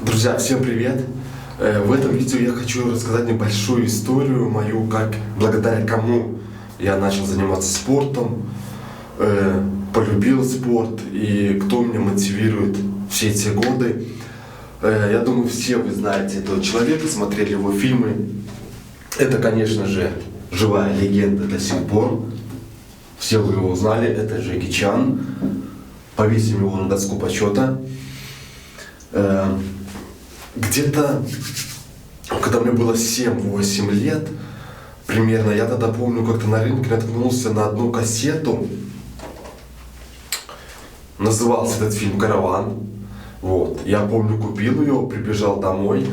Друзья, всем привет! В этом видео я хочу рассказать небольшую историю мою, как благодаря кому я начал заниматься спортом, полюбил спорт и кто меня мотивирует все эти годы. Я думаю, все вы знаете этого человека, смотрели его фильмы. Это, конечно же, живая легенда до сих пор. Все вы его узнали, это Джеки Чан. Повесим его на доску почета. Где-то, когда мне было 7-8 лет, примерно, я тогда помню, как-то на рынке наткнулся на одну кассету. Назывался этот фильм «Караван». Вот. Я помню, купил ее, прибежал домой,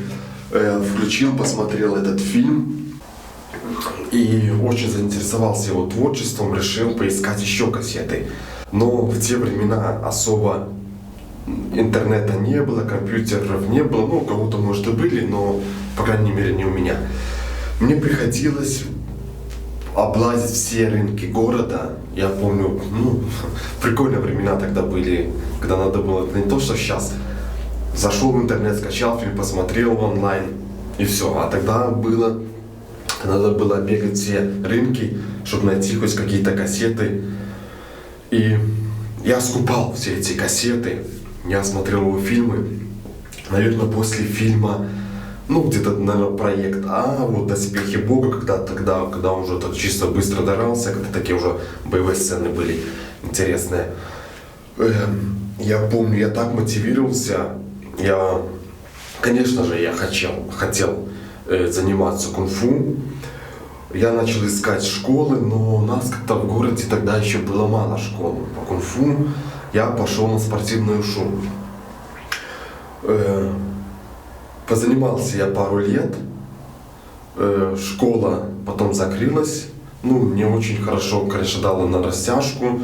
включил, посмотрел этот фильм и очень заинтересовался его творчеством, решил поискать еще кассеты. Но в те времена особо интернета не было, компьютеров не было, ну, у кого-то, может, и были, но, по крайней мере, не у меня. Мне приходилось облазить все рынки города. Я помню, прикольные времена тогда были, когда надо было, не то, что сейчас. Зашел в интернет, скачал фильм, посмотрел онлайн, и все. А тогда надо было бегать все рынки, чтобы найти хоть какие-то кассеты. И я скупал все эти кассеты. Я смотрел его фильмы, наверное, после фильма, где-то, наверное, проект А, вот «Доспехи Бога», когда он уже так чисто быстро дрался, когда такие уже боевые сцены были интересные. Я помню, я так мотивировался, конечно же, я хотел заниматься кунг-фу. Я начал искать школы, но у нас как-то в городе тогда еще было мало школ по кунг-фу. Я пошел на спортивную шу. Позанимался я пару лет. Школа потом закрылась. Не очень хорошо, конечно, дала на растяжку.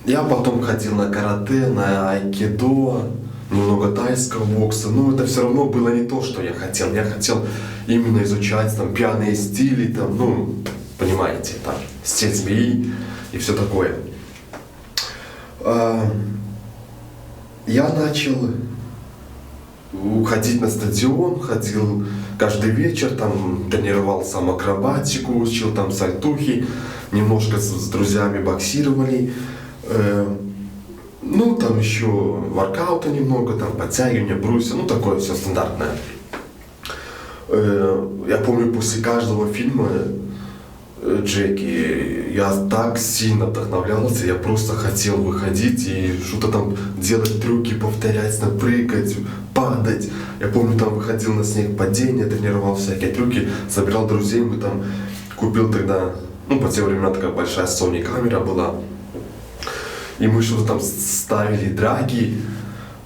Я потом ходил на карате, на айкидо, немного тайского бокса. Это все равно было не то, что я хотел. Я хотел именно изучать пьяные стили, понимаете, стиль змеи и все такое. Я начал ходить на стадион, ходил каждый вечер, тренировал сам акробатику, учил сальтухи, немножко с друзьями боксировали. Еще воркаута немного, подтягивания, брусья, такое все стандартное. Я помню, после каждого фильма Джеки, я так сильно вдохновлялся, я просто хотел выходить и что-то делать, трюки повторять, прыгать, падать. Я помню, выходил на снег, падение, тренировал всякие трюки, собирал друзей, мы купил тогда, по те времена такая большая Sony камера была, и мы что-то ставили драги,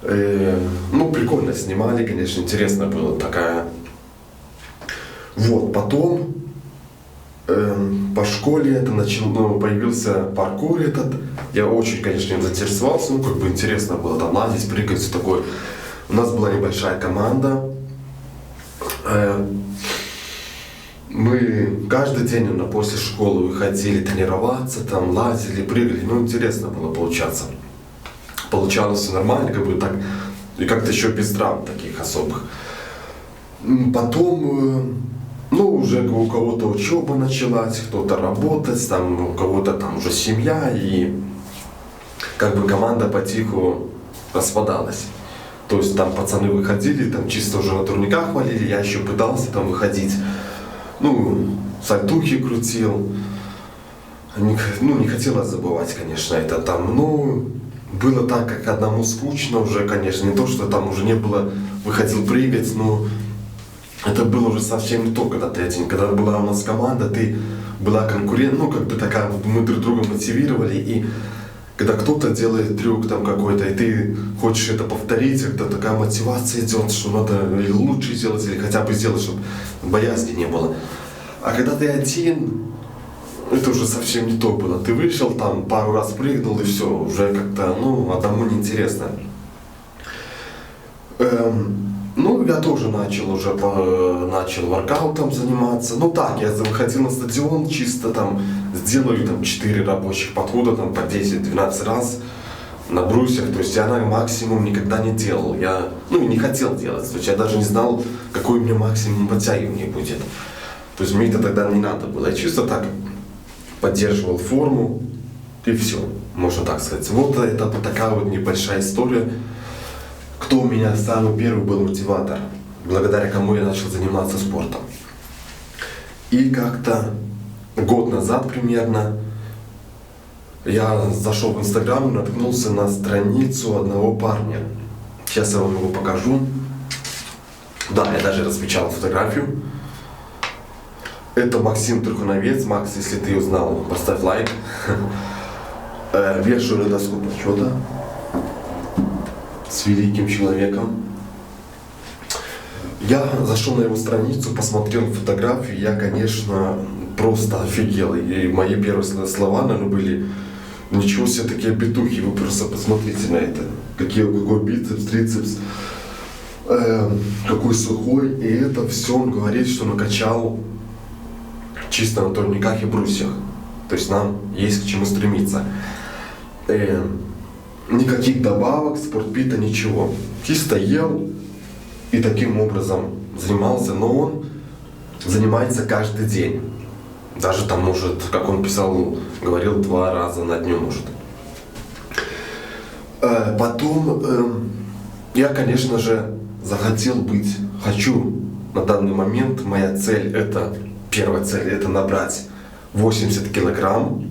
прикольно снимали, конечно, интересно было такая. Вот, потом по школе появился паркур этот. Я очень, конечно, им заинтересовался, интересно было лазить, прыгать, все такое. У нас была небольшая команда. Мы каждый день после школы выходили тренироваться, лазили, прыгали. Интересно было получаться. Получалось все нормально, так, и как-то еще без травм таких особых. Потом уже у кого-то учеба началась, кто-то работать, у кого-то уже семья, и команда потиху распадалась. То есть пацаны выходили, чисто уже на турниках валили, я еще пытался выходить, сальтухи крутил. Не хотелось забывать, конечно, это было так, как одному скучно уже, конечно, не то, что уже не было, выходил прыгать, это было уже совсем не то, когда была у нас команда, ты была конкурент, такая, мы друг друга мотивировали, и когда кто-то делает трюк какой-то, и ты хочешь это повторить, когда такая мотивация идет, что надо или лучше сделать, или хотя бы сделать, чтобы боязни не было. А когда ты один, это уже совсем не то было. Ты вышел пару раз прыгнул, и все, уже как-то, одному неинтересно. Я тоже начал воркаутом заниматься. Я выходил на стадион, чисто сделаю 4 рабочих подхода по 10-12 раз. на брусьях, то есть я на максимум никогда не делал. Я, не хотел делать, то есть я даже не знал, какой у меня максимум подтягивания будет. То есть мне это тогда не надо было. Я чисто так поддерживал форму и все, можно так сказать. Вот это вот такая вот небольшая история. Кто у меня самый первый был мотиватор, благодаря кому я начал заниматься спортом. И как-то год назад примерно я зашел в Инстаграм и наткнулся на страницу одного парня. Сейчас я вам его покажу. Да, я даже распечатал фотографию. Это Максим Трухановец. Макс, если ты узнал, поставь лайк. Вешаю доску почета с великим человеком. Я зашел на его страницу, посмотрел фотографию, я, конечно, просто офигел. И мои первые слова, наверное, были: ничего себе, такие петухи, вы просто посмотрите на это. Какой бицепс, трицепс, какой сухой. И это все он говорит, что накачал чисто на турниках и брусьях. То есть нам есть к чему стремиться. Никаких добавок, спортпита, ничего. Чисто ел и таким образом занимался, но он занимается каждый день. Даже там может, как он писал, говорил, 2 раза на дню может. Потом я, конечно же, хочу на данный момент, моя цель, первая цель, это набрать 80 килограмм.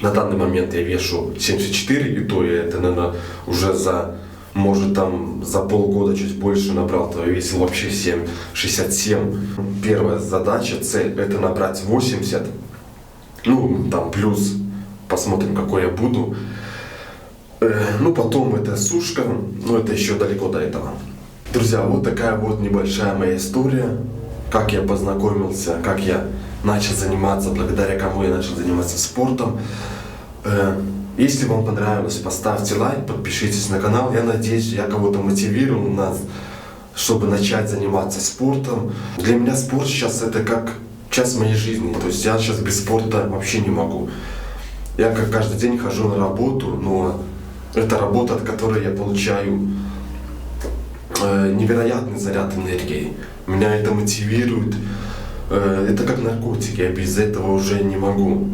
На данный момент я вешу 74, и то я это, наверное, уже за полгода чуть больше набрал, то я весил вообще 67. Первая задача, цель, это набрать 80. Там плюс, посмотрим, какой я буду. Потом это сушка, но это еще далеко до этого. Друзья, вот такая вот небольшая моя история. Как я познакомился, как я начал заниматься, благодаря кому я начал заниматься спортом. Если вам понравилось, поставьте лайк, подпишитесь на канал. Я надеюсь, я кого-то мотивировал нас, чтобы начать заниматься спортом. Для меня спорт сейчас это как часть моей жизни. То есть я сейчас без спорта вообще не могу. Я как каждый день хожу на работу, но это работа, от которой я получаю невероятный заряд энергии. Меня это мотивирует. Это как наркотики, я без этого уже не могу.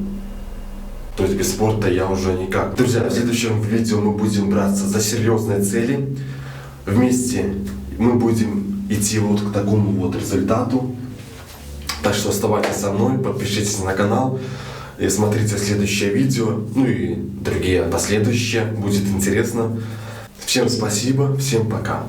То есть без спорта я уже никак. Друзья, в следующем видео мы будем браться за серьезные цели. Вместе мы будем идти вот к такому вот результату. Так что оставайтесь со мной, подпишитесь на канал и смотрите следующее видео. И другие последующие. Будет интересно. Всем спасибо, всем пока.